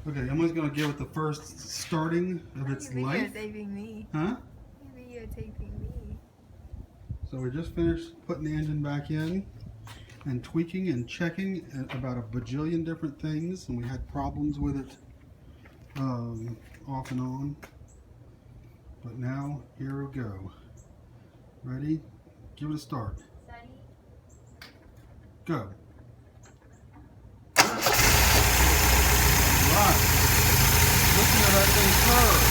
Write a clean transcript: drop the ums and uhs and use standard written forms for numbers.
Okay, Emily's gonna give it the first starting of its life. Videotaping me. Huh? You're videotaping me. So we just finished putting the engine back in and tweaking and checking about a bajillion different things, and we had problems with it off and on. But now, here we go. Ready? Give it a start. Steady. Go. Right. Listen to that thing purr.